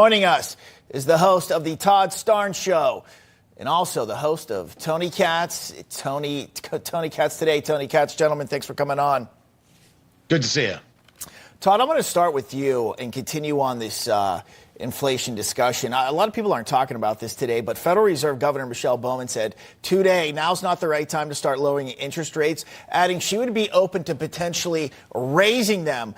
Joining us is the host of the Todd Starnes Show and also the host of Tony Katz. Tony Katz Today. Tony Katz, gentlemen, thanks for coming on. Good to see you. Todd, I'm going to start with you and continue on this inflation discussion. A lot of people aren't talking about this today, but Federal Reserve Governor Michelle Bowman said today, now's not the right time to start lowering interest rates, adding she would be open to potentially raising them.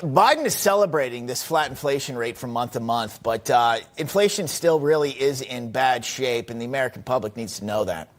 Biden is celebrating this flat inflation rate from month to month, but inflation still really is in bad shape, and the American public needs to know that.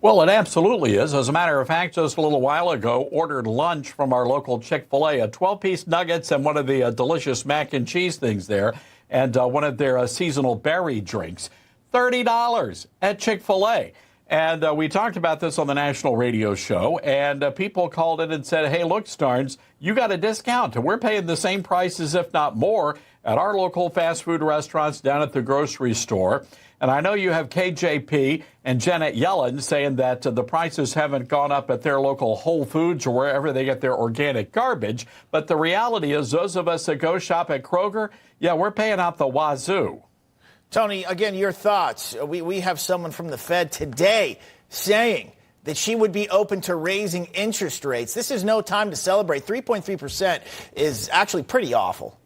Well, it absolutely is. As a matter of fact, just a little while ago, ordered lunch from our local Chick-fil-A, a 12-piece nuggets and one of the delicious mac and cheese things there, and one of their seasonal berry drinks. $30 at Chick-fil-A. And we talked about this on the national radio show, and people called in and said, hey, look, Starnes, you got a discount. And we're paying the same prices, if not more, at our local fast food restaurants down at the grocery store. And I know you have KJP and Janet Yellen saying that the prices haven't gone up at their local Whole Foods or wherever they get their organic garbage. But the reality is those of us that go shop at Kroger, yeah, we're paying out the wazoo. Tony, again, your thoughts. We have someone from the Fed today saying that she would be open to raising interest rates. This is no time to celebrate. 3.3% is actually pretty awful.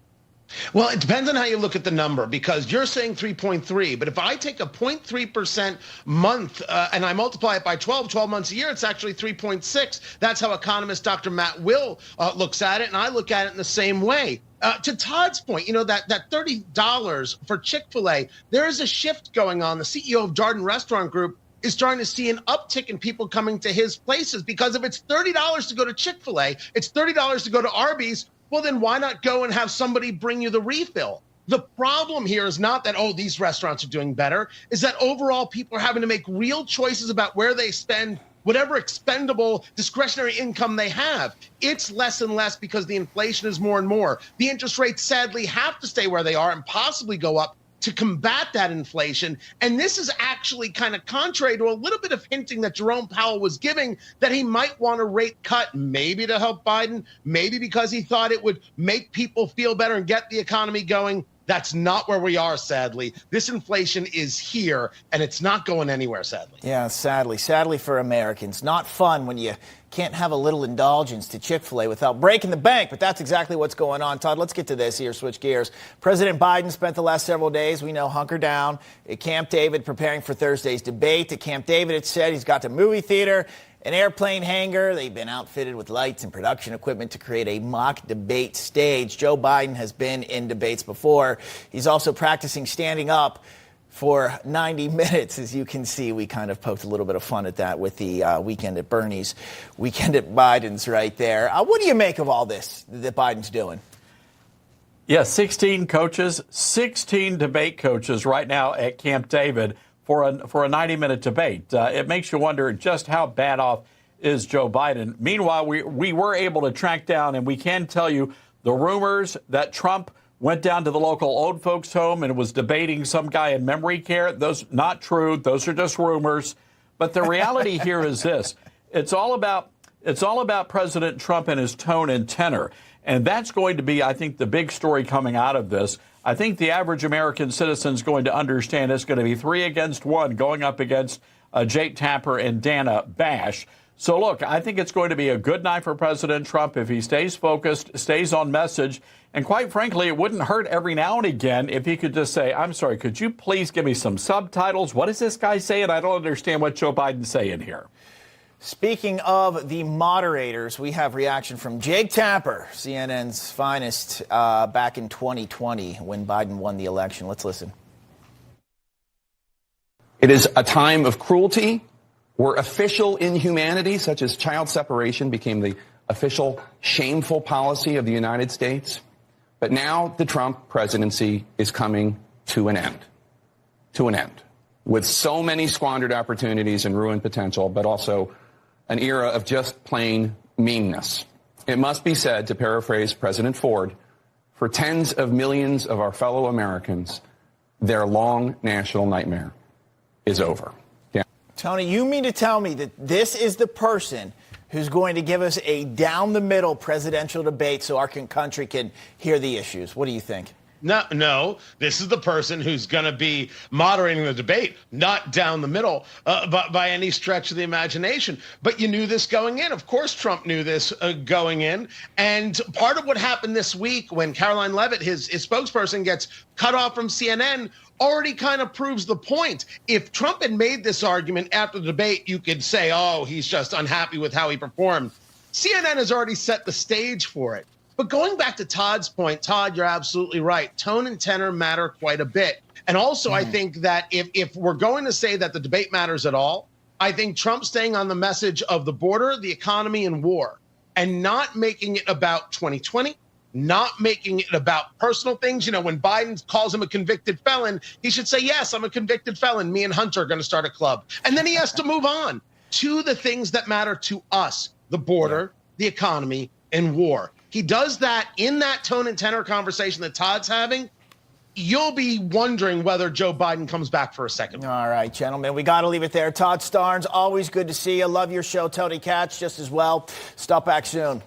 Well, it depends on how you look at the number, because you're saying 3.3, but if I take a 0.3% month and I multiply it by 12 months a year, it's actually 3.6. That's how economist Dr. Matt Will looks at it, and I look at it in the same way. To Todd's point, you know, that $30 for Chick-fil-A, there is a shift going on. The CEO of Darden Restaurant Group is starting to see an uptick in people coming to his places, because if it's $30 to go to Chick-fil-A, it's $30 to go to Arby's, well, then why not go and have somebody bring you the refill? The problem here is not that, oh, these restaurants are doing better, is that overall people are having to make real choices about where they spend whatever expendable discretionary income they have. It's less and less because the inflation is more and more. The interest rates sadly have to stay where they are and possibly go up to combat that inflation. And this is actually kind of contrary to a little bit of hinting that Jerome Powell was giving, that he might want a rate cut, maybe to help Biden, maybe because he thought it would make people feel better and get the economy going. That's not where we are, sadly. This inflation is here, and it's not going anywhere, sadly. Yeah, sadly for Americans. Not fun when you can't have a little indulgence to Chick-fil-A without breaking the bank, but that's exactly what's going on. Todd, let's get to this here, switch gears. President Biden spent the last several days, we know, hunker down at Camp David preparing for Thursday's debate. At Camp David, it said he's got the movie theater, an airplane hangar. They've been outfitted with lights and production equipment to create a mock debate stage. Joe Biden has been in debates before. He's also practicing standing up for 90 minutes. As you can see, we kind of poked a little bit of fun at that with the weekend at Bernie's, weekend at Biden's right there. What do you make of all this that Biden's doing? Yeah, 16 coaches, 16 debate coaches right now at Camp David for a 90-minute debate. It makes you wonder just how bad off is Joe Biden. Meanwhile, we were able to track down, and we can tell you the rumors that Trump went down to the local old folks home and was debating some guy in memory care. Those not true. Those are just rumors. But the reality here is this. It's all about President Trump and his tone and tenor. And that's going to be, I think, the big story coming out of this. I think the average American citizen is going to understand it's going to be 3 against 1 going up against Jake Tapper and Dana Bash. So, look, I think it's going to be a good night for President Trump if he stays focused, stays on message. And quite frankly, it wouldn't hurt every now and again if he could just say, I'm sorry, could you please give me some subtitles? What is this guy saying? I don't understand what Joe Biden's saying here. Speaking of the moderators, we have reaction from Jake Tapper, CNN's finest, back in 2020 when Biden won the election. Let's listen. It is a time of cruelty where official inhumanity, such as child separation, became the official shameful policy of the United States. But now the Trump presidency is coming to an end. To an end. With so many squandered opportunities and ruined potential, but also an era of just plain meanness. It must be said, to paraphrase President Ford, for tens of millions of our fellow Americans, their long national nightmare is over. Yeah. Tony, you mean to tell me that this is the person who's going to give us a down-the-middle presidential debate so our country can hear the issues? What do you think? No, this is the person who's going to be moderating the debate, not down the middle by any stretch of the imagination. But you knew this going in. Of course, Trump knew this going in. And part of what happened this week when Caroline Leavitt, his spokesperson, gets cut off from CNN already kind of proves the point. If Trump had made this argument after the debate, you could say, oh, he's just unhappy with how he performed. CNN has already set the stage for it. But going back to Todd's point, Todd, you're absolutely right. Tone and tenor matter quite a bit. And also, I think that if we're going to say that the debate matters at all, I think Trump staying on the message of the border, the economy, and war, and not making it about 2020, not making it about personal things. You know, when Biden calls him a convicted felon, he should say, yes, I'm a convicted felon. Me and Hunter are going to start a club. And then he has to move on to the things that matter to us, the border, the economy, and war. He does that in that tone and tenor conversation that Todd's having. You'll be wondering whether Joe Biden comes back for a second. All right, gentlemen, we got to leave it there. Todd Starnes, always good to see you. Love your show. Tony Katz, just as well. Stop back soon.